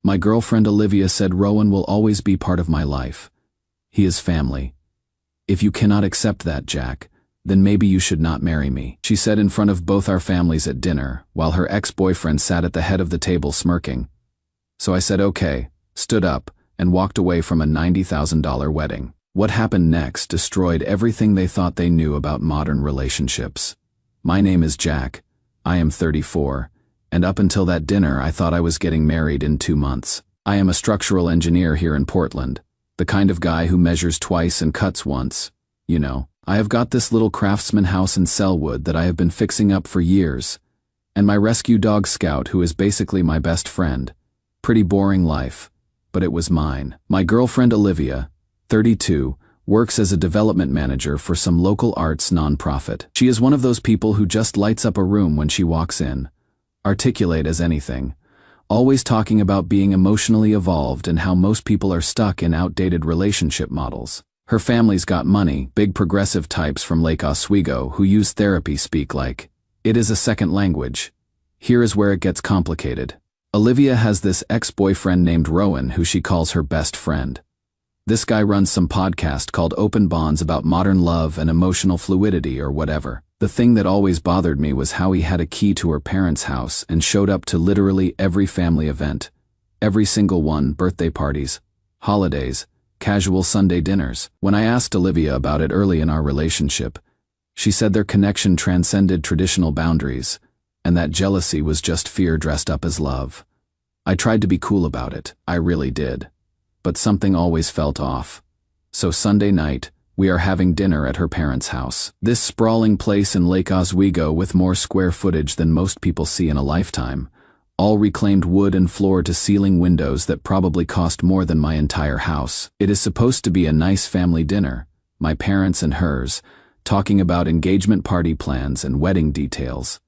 My girlfriend Olivia said Rowan will always be part of my life. He is family. If you cannot accept that, Jack, then maybe you should not marry me, she said in front of both our families at dinner, while her ex-boyfriend sat at the head of the table smirking. So I said okay, stood up, and walked away from a $90,000 wedding. What happened next destroyed everything they thought they knew about modern relationships. My name is Jack. I am 34, and up until that dinner I thought I was getting married in 2 months. I am a structural engineer here in Portland, the kind of guy who measures twice and cuts once. You know, I have got this little craftsman house in Selwood that I have been fixing up for years, and my rescue dog Scout, who is basically my best friend. Pretty boring life, but it was mine. My girlfriend Olivia, 32, works as a development manager for some local arts nonprofit. She is one of those people who just lights up a room when she walks in, articulate as anything, always talking about being emotionally evolved and how most people are stuck in outdated relationship models. Her family's got money, big progressive types from Lake Oswego who use therapy speak like, it is a second language. Here is where it gets complicated. Olivia has this ex-boyfriend named Rowan who she calls her best friend. This guy runs some podcast called Open Bonds about modern love and emotional fluidity or whatever. The thing that always bothered me was how he had a key to her parents' house and showed up to literally every family event. Every single one, birthday parties, holidays, casual Sunday dinners. When I asked Olivia about it early in our relationship, she said their connection transcended traditional boundaries, and that jealousy was just fear dressed up as love. I tried to be cool about it, I really did. But something always felt off. So Sunday night, we are having dinner at her parents' house. This sprawling place in Lake Oswego with more square footage than most people see in a lifetime. All reclaimed wood and floor-to-ceiling windows that probably cost more than my entire house. It is supposed to be a nice family dinner, my parents and hers, talking about engagement party plans and wedding details.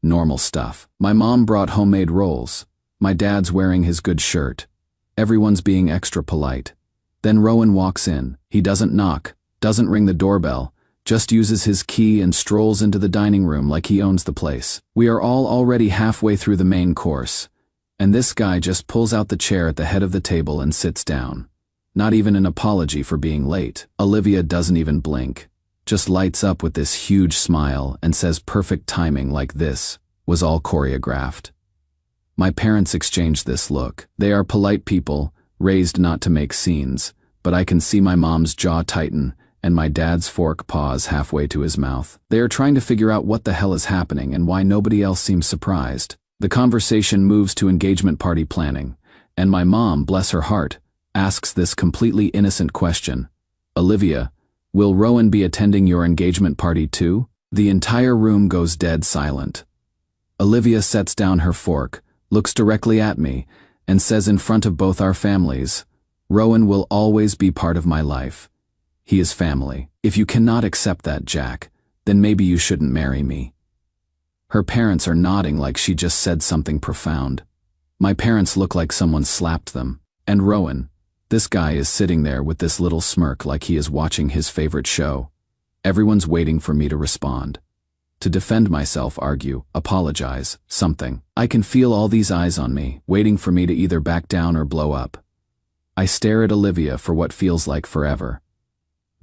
Normal stuff. My mom brought homemade rolls. My dad's wearing his good shirt. Everyone's being extra polite. Then Rowan walks in. He doesn't knock, doesn't ring the doorbell, just uses his key and strolls into the dining room like he owns the place. We are all already halfway through the main course, and this guy just pulls out the chair at the head of the table and sits down. Not even an apology for being late. Olivia doesn't even blink, just lights up with this huge smile and says perfect timing like this was all choreographed. My parents exchanged this look. They are polite people, raised not to make scenes, but I can see my mom's jaw tighten and my dad's fork pause halfway to his mouth. They are trying to figure out what the hell is happening and why nobody else seems surprised. The conversation moves to engagement party planning, and my mom, bless her heart, asks this completely innocent question. Olivia, will Rowan be attending your engagement party too? The entire room goes dead silent. Olivia sets down her fork, looks directly at me, and says in front of both our families, Rowan will always be part of my life. He is family. If you cannot accept that, Jack, then maybe you shouldn't marry me. Her parents are nodding like she just said something profound. My parents look like someone slapped them. And Rowan, this guy is sitting there with this little smirk like he is watching his favorite show. Everyone's waiting for me to respond. To defend myself, argue, apologize, something. I can feel all these eyes on me, waiting for me to either back down or blow up. I stare at Olivia for what feels like forever.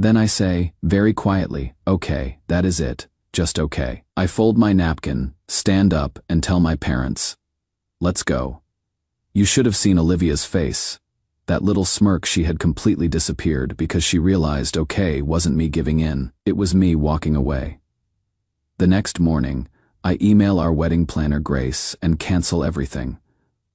Then I say, very quietly, okay, that is it, just okay. I fold my napkin, stand up, and tell my parents, let's go. You should have seen Olivia's face. That little smirk, she had completely disappeared because she realized okay wasn't me giving in, it was me walking away. The next morning, I email our wedding planner Grace and cancel everything.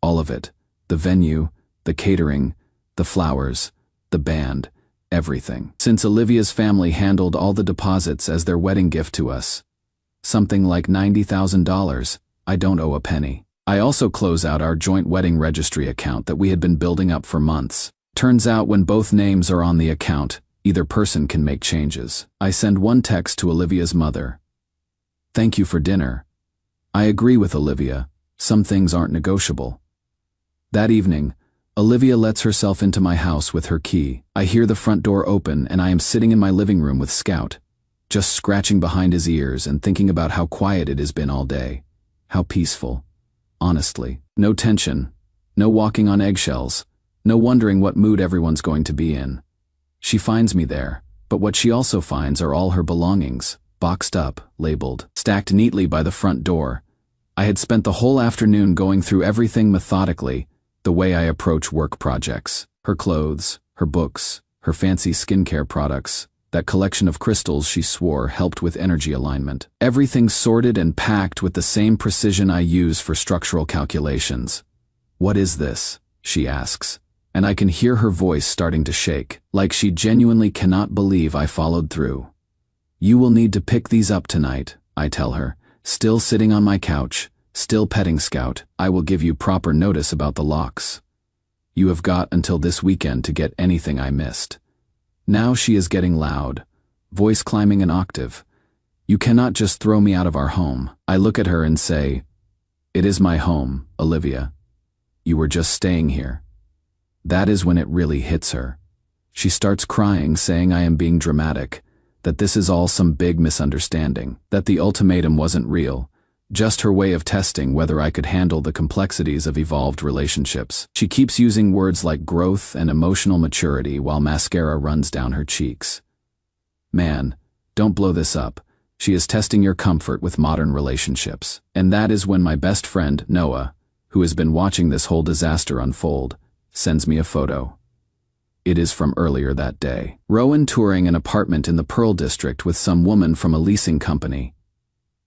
All of it. The venue, the catering, the flowers, the band, everything. Since Olivia's family handled all the deposits as their wedding gift to us, something like $90,000, I don't owe a penny. I also close out our joint wedding registry account that we had been building up for months. Turns out when both names are on the account, either person can make changes. I send one text to Olivia's mother. Thank you for dinner. I agree with Olivia. Some things aren't negotiable. That evening, Olivia lets herself into my house with her key. I hear the front door open and I am sitting in my living room with Scout, just scratching behind his ears and thinking about how quiet it has been all day. How peaceful. Honestly. No tension. No walking on eggshells. No wondering what mood everyone's going to be in. She finds me there, but what she also finds are all her belongings, boxed up, labeled, stacked neatly by the front door. I had spent the whole afternoon going through everything methodically, the way I approach work projects. Her clothes, her books, her fancy skincare products, that collection of crystals she swore helped with energy alignment. Everything sorted and packed with the same precision I use for structural calculations. "What is this?" she asks, and I can hear her voice starting to shake, like she genuinely cannot believe I followed through. "You will need to pick these up tonight," I tell her, still sitting on my couch, still petting Scout. "I will give you proper notice about the locks. You have got until this weekend to get anything I missed." Now she is getting loud, voice climbing an octave. "You cannot just throw me out of our home." I look at her and say, "It is my home, Olivia. You were just staying here." That is when it really hits her. She starts crying, saying I am being dramatic, that this is all some big misunderstanding, that the ultimatum wasn't real, just her way of testing whether I could handle the complexities of evolved relationships. She keeps using words like growth and emotional maturity while mascara runs down her cheeks. "Man, don't blow this up. She is testing your comfort with modern relationships." And that is when my best friend, Noah, who has been watching this whole disaster unfold, sends me a photo. It is from earlier that day. Rowan touring an apartment in the Pearl District with some woman from a leasing company.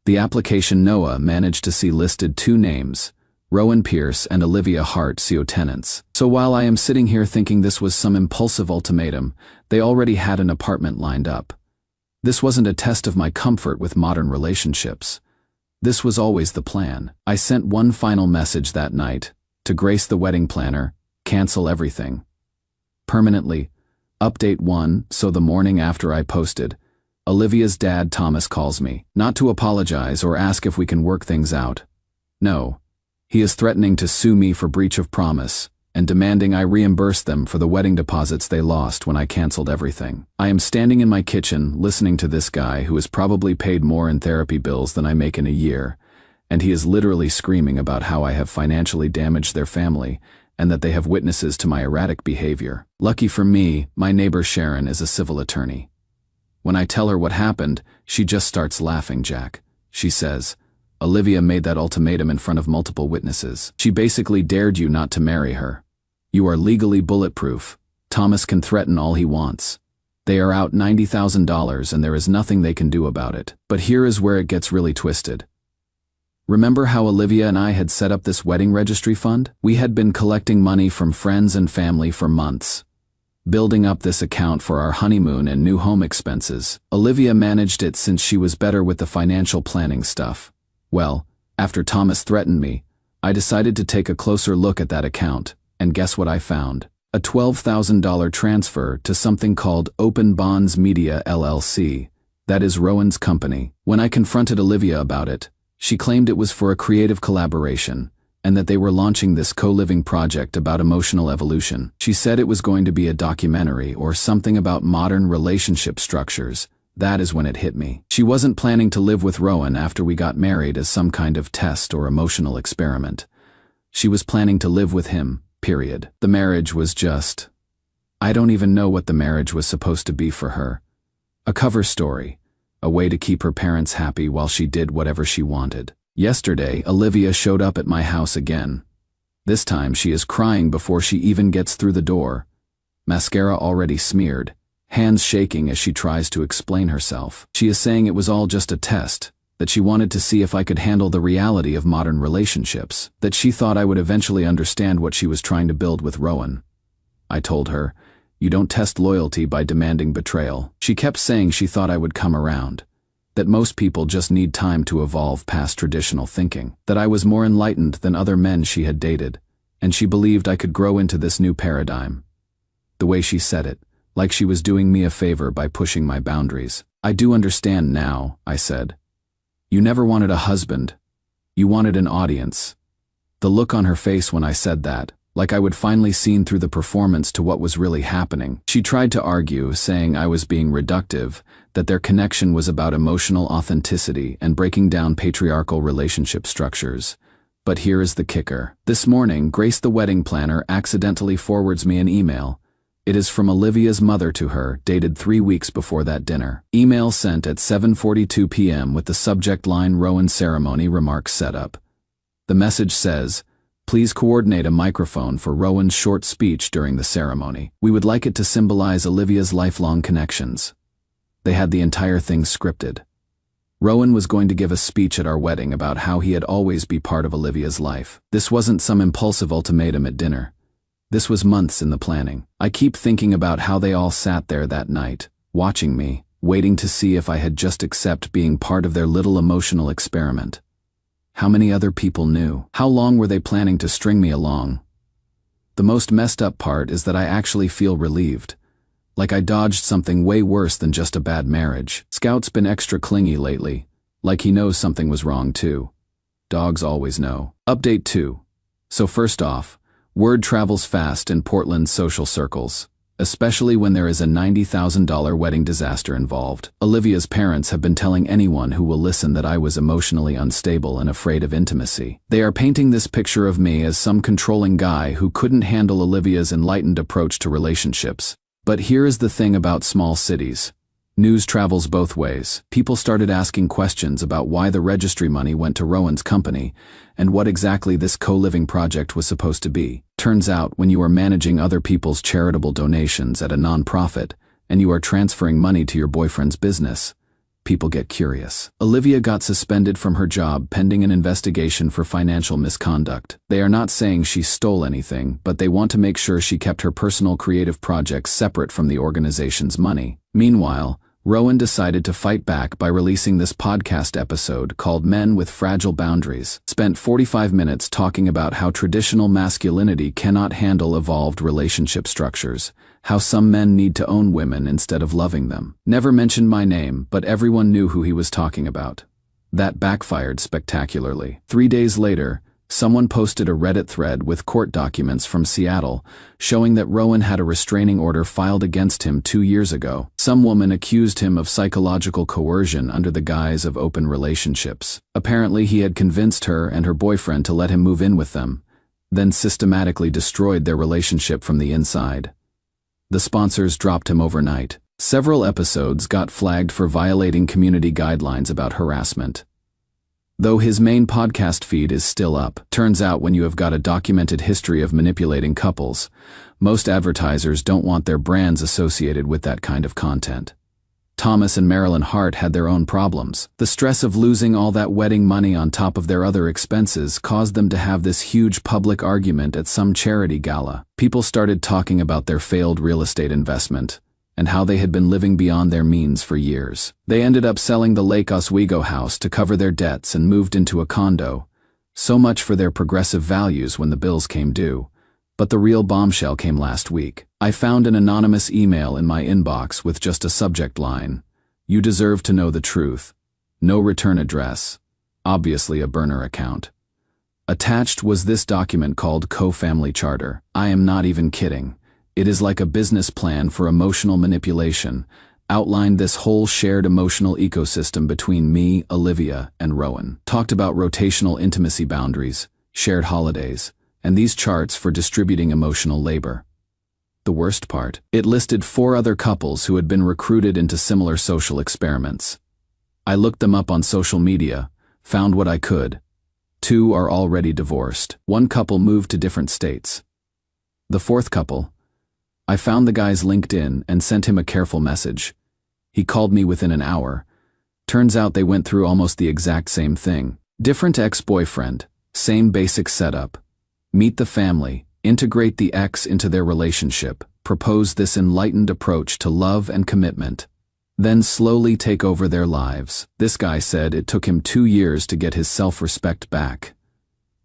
The application Noah managed to see listed two names, Rowan Pierce and Olivia Hart, CO tenants. So while I am sitting here thinking this was some impulsive ultimatum, they already had an apartment lined up. This wasn't a test of my comfort with modern relationships. This was always the plan. I sent one final message that night, to Grace the wedding planner, cancel everything. Permanently. Update 1, so the morning after I posted, Olivia's dad Thomas calls me, not to apologize or ask if we can work things out. No. He is threatening to sue me for breach of promise, and demanding I reimburse them for the wedding deposits they lost when I canceled everything. I am standing in my kitchen listening to this guy who has probably paid more in therapy bills than I make in a year, and he is literally screaming about how I have financially damaged their family and that they have witnesses to my erratic behavior. Lucky for me, my neighbor Sharon is a civil attorney. When I tell her what happened, she just starts laughing, Jack. She says, "Olivia made that ultimatum in front of multiple witnesses. She basically dared you not to marry her. You are legally bulletproof. Thomas can threaten all he wants. They are out $90,000 and there is nothing they can do about it." But here is where it gets really twisted. Remember how Olivia and I had set up this wedding registry fund? We had been collecting money from friends and family for months, building up this account for our honeymoon and new home expenses. Olivia managed it since she was better with the financial planning stuff. Well, after Thomas threatened me, I decided to take a closer look at that account, and guess what I found? A $12,000 transfer to something called Open Bonds Media LLC, that is Rowan's company. When I confronted Olivia about it, she claimed it was for a creative collaboration, and that they were launching this co-living project about emotional evolution. She said it was going to be a documentary or something about modern relationship structures. That is when it hit me. She wasn't planning to live with Rowan after we got married as some kind of test or emotional experiment. She was planning to live with him, period. The marriage was just... I don't even know what the marriage was supposed to be for her. A cover story. A way to keep her parents happy while she did whatever she wanted. Yesterday, Olivia showed up at my house again. This time she is crying before she even gets through the door. Mascara already smeared, hands shaking as she tries to explain herself. She is saying it was all just a test, that she wanted to see if I could handle the reality of modern relationships, that she thought I would eventually understand what she was trying to build with Rowan. I told her, "You don't test loyalty by demanding betrayal." She kept saying she thought I would come around, that most people just need time to evolve past traditional thinking, that I was more enlightened than other men she had dated, and she believed I could grow into this new paradigm. The way she said it, like she was doing me a favor by pushing my boundaries. "I do understand now," I said. "You never wanted a husband. You wanted an audience." The look on her face when I said that, like I would finally seen through the performance to what was really happening. She tried to argue, saying I was being reductive, that their connection was about emotional authenticity and breaking down patriarchal relationship structures. But here is the kicker. This morning, Grace the wedding planner accidentally forwards me an email. It is from Olivia's mother to her, dated 3 weeks before that dinner. Email sent at 7:42 p.m. with the subject line Rowan ceremony remarks setup. The message says, "Please coordinate a microphone for Rowan's short speech during the ceremony. We would like it to symbolize Olivia's lifelong connections." They had the entire thing scripted. Rowan was going to give a speech at our wedding about how he had always be part of Olivia's life. This wasn't some impulsive ultimatum at dinner. This was months in the planning. I keep thinking about how they all sat there that night, watching me, waiting to see if I had just accept being part of their little emotional experiment. How many other people knew? How long were they planning to string me along? The most messed up part is that I actually feel relieved. Like I dodged something way worse than just a bad marriage. Scout's been extra clingy lately, like he knows something was wrong too. Dogs always know. Update 2. So first off, word travels fast in Portland's social circles, especially when there is a $90,000 wedding disaster involved. Olivia's parents have been telling anyone who will listen that I was emotionally unstable and afraid of intimacy. They are painting this picture of me as some controlling guy who couldn't handle Olivia's enlightened approach to relationships. But here is the thing about small cities. News travels both ways. People started asking questions about why the registry money went to Rowan's company and what exactly this co-living project was supposed to be. Turns out, when you are managing other people's charitable donations at a nonprofit and you are transferring money to your boyfriend's business, people get curious. Olivia got suspended from her job pending an investigation for financial misconduct. They are not saying she stole anything, but they want to make sure she kept her personal creative projects separate from the organization's money. Meanwhile, Rowan decided to fight back by releasing this podcast episode called Men with Fragile Boundaries. Spent 45 minutes talking about how traditional masculinity cannot handle evolved relationship structures, how some men need to own women instead of loving them. Never mentioned my name, but everyone knew who he was talking about. That backfired spectacularly. 3 days later, someone posted a Reddit thread with court documents from Seattle showing that Rowan had a restraining order filed against him 2 years ago. Some woman accused him of psychological coercion under the guise of open relationships. Apparently, he had convinced her and her boyfriend to let him move in with them, then systematically destroyed their relationship from the inside. The sponsors dropped him overnight. Several episodes got flagged for violating community guidelines about harassment. Though his main podcast feed is still up. Turns out when you have got a documented history of manipulating couples, most advertisers don't want their brands associated with that kind of content. Thomas and Marilyn Hart had their own problems. The stress of losing all that wedding money on top of their other expenses caused them to have this huge public argument at some charity gala. People started talking about their failed real estate investment and how they had been living beyond their means for years. They ended up selling the Lake Oswego house to cover their debts and moved into a condo. So much for their progressive values when the bills came due. But the real bombshell came last week. I found an anonymous email in my inbox with just a subject line: "You deserve to know the truth. No return address." Obviously a burner account. Attached was this document called Co-Family Charter. I am not even kidding. It is like a business plan for emotional manipulation, outlined this whole shared emotional ecosystem between me, Olivia, and Rowan. Talked about rotational intimacy boundaries, shared holidays, and these charts for distributing emotional labor. The worst part, it listed 4 other couples who had been recruited into similar social experiments. I looked them up on social media, found what I could. 2 are already divorced. 1 couple moved to different states. The 4th couple, I found the guy's LinkedIn and sent him a careful message. He called me within an hour. Turns out they went through almost the exact same thing. Different ex-boyfriend, same basic setup. Meet the family, integrate the ex into their relationship, propose this enlightened approach to love and commitment, then slowly take over their lives. This guy said it took him 2 years to get his self-respect back.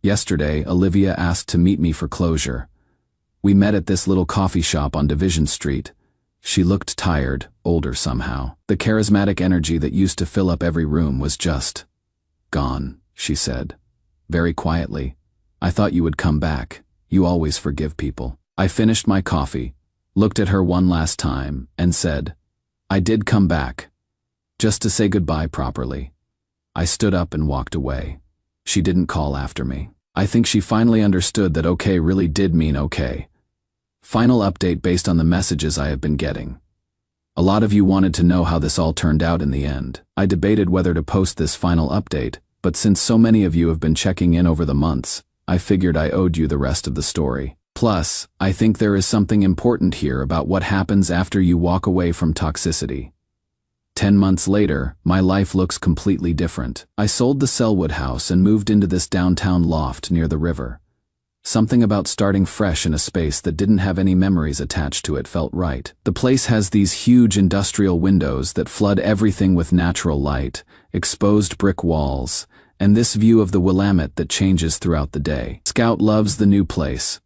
Yesterday, Olivia asked to meet me for closure. We met at this little coffee shop on Division Street. She looked tired, older somehow. The charismatic energy that used to fill up every room was just gone, she said, very quietly. "I thought you would come back. You always forgive people." I finished my coffee, looked at her one last time, and said, "I did come back, just to say goodbye properly." I stood up and walked away. She didn't call after me. I think she finally understood that okay really did mean okay. Final update based on the messages I have been getting. A lot of you wanted to know how this all turned out in the end. I debated whether to post this final update, but since so many of you have been checking in over the months, I figured I owed you the rest of the story. Plus, I think there is something important here about what happens after you walk away from toxicity. 10 months later, my life looks completely different. I sold the Selwood house and moved into this downtown loft near the river. Something about starting fresh in a space that didn't have any memories attached to it felt right. The place has these huge industrial windows that flood everything with natural light, exposed brick walls, and this view of the Willamette that changes throughout the day. Scout loves the new place.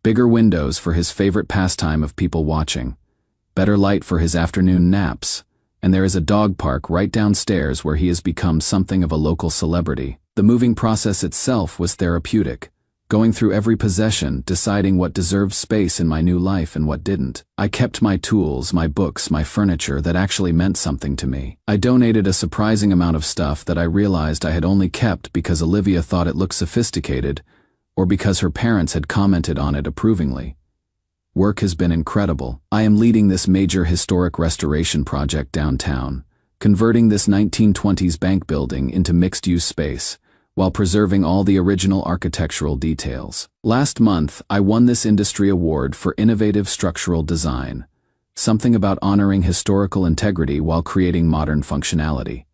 Bigger windows for his favorite pastime of people watching, better light for his afternoon naps, and there is a dog park right downstairs where he has become something of a local celebrity. The moving process itself was therapeutic, going through every possession, deciding what deserved space in my new life and what didn't. I kept my tools, my books, my furniture that actually meant something to me. I donated a surprising amount of stuff that I realized I had only kept because Olivia thought it looked sophisticated, or because her parents had commented on it approvingly. Work has been incredible. I am leading this major historic restoration project downtown, converting this 1920s bank building into mixed-use space, while preserving all the original architectural details. Last month, I won this industry award for innovative structural design, something about honoring historical integrity while creating modern functionality.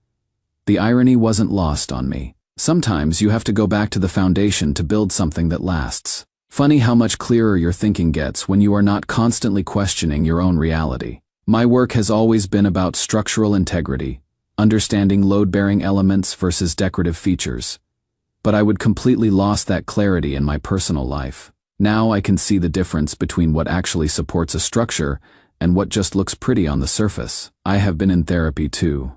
The irony wasn't lost on me. Sometimes you have to go back to the foundation to build something that lasts. Funny how much clearer your thinking gets when you are not constantly questioning your own reality. My work has always been about structural integrity, understanding load-bearing elements versus decorative features. But I would completely lost that clarity in my personal life. Now I can see the difference between what actually supports a structure and what just looks pretty on the surface. I have been in therapy too,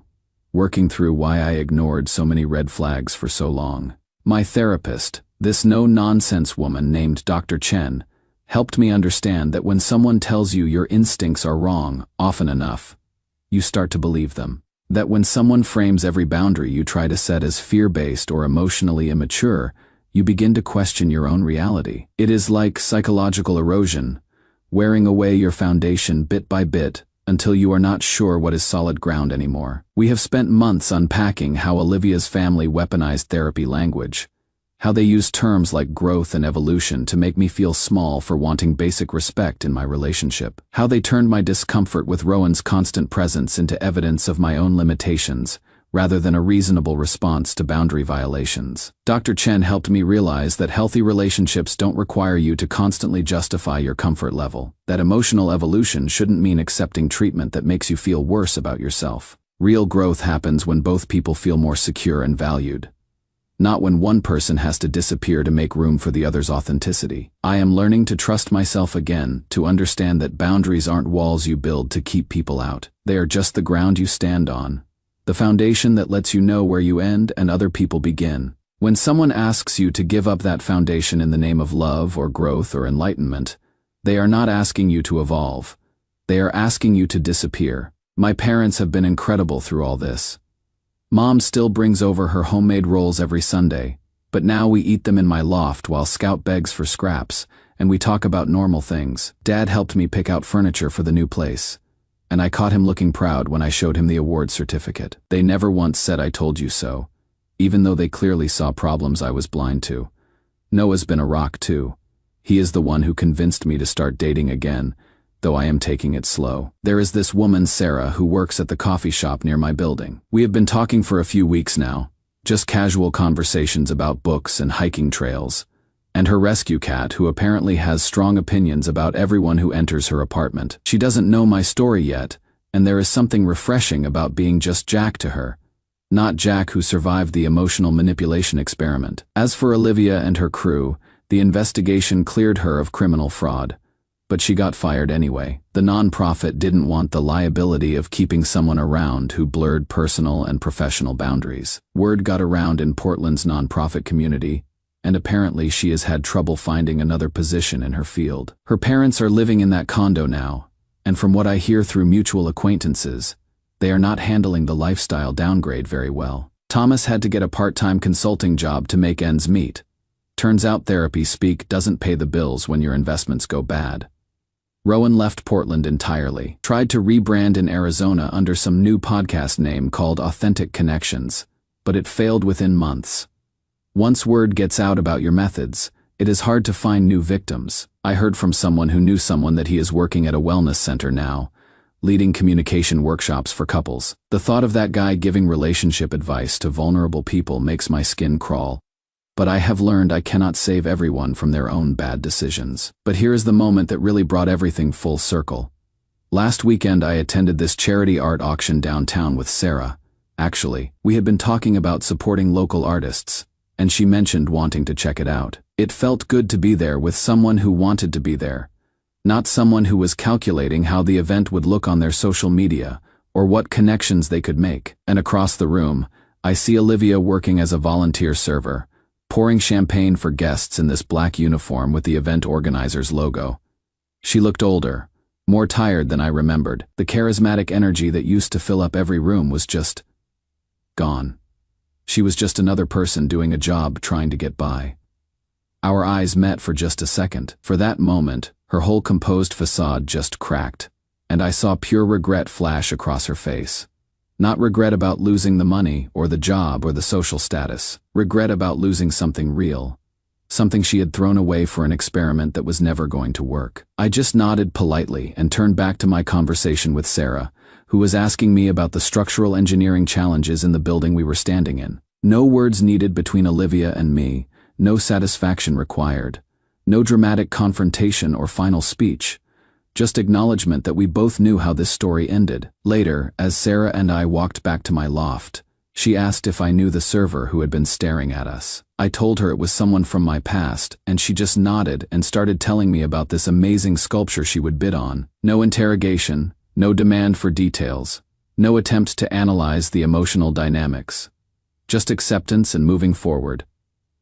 working through why I ignored so many red flags for so long. My therapist, this no-nonsense woman named Dr. Chen, helped me understand that when someone tells you your instincts are wrong often enough, you start to believe them. That when someone frames every boundary you try to set as fear-based or emotionally immature, you begin to question your own reality. It is like psychological erosion, wearing away your foundation bit by bit until you are not sure what is solid ground anymore. We have spent months unpacking how Olivia's family weaponized therapy language, how they used terms like growth and evolution to make me feel small for wanting basic respect in my relationship, how they turned my discomfort with Rowan's constant presence into evidence of my own limitations, rather than a reasonable response to boundary violations. Dr. Chen helped me realize that healthy relationships don't require you to constantly justify your comfort level, that emotional evolution shouldn't mean accepting treatment that makes you feel worse about yourself. Real growth happens when both people feel more secure and valued, not when one person has to disappear to make room for the other's authenticity. I am learning to trust myself again, to understand that boundaries aren't walls you build to keep people out. They are just the ground you stand on, the foundation that lets you know where you end and other people begin. When someone asks you to give up that foundation in the name of love or growth or enlightenment, they are not asking you to evolve. They are asking you to disappear. My parents have been incredible through all this. Mom still brings over her homemade rolls every Sunday, but now we eat them in my loft while Scout begs for scraps, and we talk about normal things. Dad helped me pick out furniture for the new place, and I caught him looking proud when I showed him the award certificate. They never once said I told you so, even though they clearly saw problems I was blind to. Noah's been a rock too. He is the one who convinced me to start dating again, though I am taking it slow. There is this woman, Sarah, who works at the coffee shop near my building. We have been talking for a few weeks now, just casual conversations about books and hiking trails, and her rescue cat, who apparently has strong opinions about everyone who enters her apartment. She doesn't know my story yet, and there is something refreshing about being just Jack to her, not Jack who survived the emotional manipulation experiment. As for Olivia and her crew, the investigation cleared her of criminal fraud, but she got fired anyway. The nonprofit didn't want the liability of keeping someone around who blurred personal and professional boundaries. Word got around in Portland's nonprofit community, and apparently she has had trouble finding another position in her field. Her parents are living in that condo now, and from what I hear through mutual acquaintances, they are not handling the lifestyle downgrade very well. Thomas had to get a part-time consulting job to make ends meet. Turns out therapy speak doesn't pay the bills when your investments go bad. Rowan left Portland entirely, tried to rebrand in Arizona under some new podcast name called Authentic Connections, but it failed within months. Once word gets out about your methods, it is hard to find new victims. I heard from someone who knew someone that he is working at a wellness center now, leading communication workshops for couples. The thought of that guy giving relationship advice to vulnerable people makes my skin crawl. But I have learned I cannot save everyone from their own bad decisions. But here is the moment that really brought everything full circle. Last weekend I attended this charity art auction downtown with Sarah. Actually, we had been talking about supporting local artists, and she mentioned wanting to check it out. It felt good to be there with someone who wanted to be there, not someone who was calculating how the event would look on their social media or what connections they could make. And across the room, I see Olivia working as a volunteer server, pouring champagne for guests in this black uniform with the event organizer's logo. She looked older, more tired than I remembered. The charismatic energy that used to fill up every room was just gone. She was just another person doing a job trying to get by. Our eyes met for just a second. For that moment, her whole composed facade just cracked, and I saw pure regret flash across her face. Not regret about losing the money or the job or the social status. Regret about losing something real. Something she had thrown away for an experiment that was never going to work. I just nodded politely and turned back to my conversation with Sarah, who was asking me about the structural engineering challenges in the building we were standing in. No words needed between Olivia and me, no satisfaction required, no dramatic confrontation or final speech. Just acknowledgement that we both knew how this story ended. Later, as Sarah and I walked back to my loft, she asked if I knew the server who had been staring at us. I told her it was someone from my past, and she just nodded and started telling me about this amazing sculpture she would bid on. No interrogation, no demand for details, no attempt to analyze the emotional dynamics. Just acceptance and moving forward.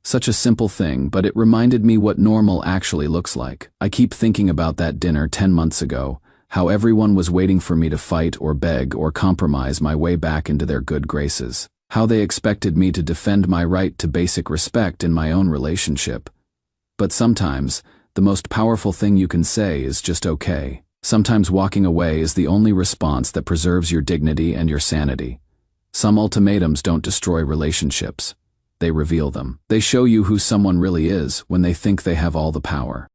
Such a simple thing, but it reminded me what normal actually looks like. I keep thinking about that dinner 10 months ago, how everyone was waiting for me to fight or beg or compromise my way back into their good graces. How they expected me to defend my right to basic respect in my own relationship. But sometimes, the most powerful thing you can say is just okay. Sometimes walking away is the only response that preserves your dignity and your sanity. Some ultimatums don't destroy relationships. They reveal them. They show you who someone really is when they think they have all the power.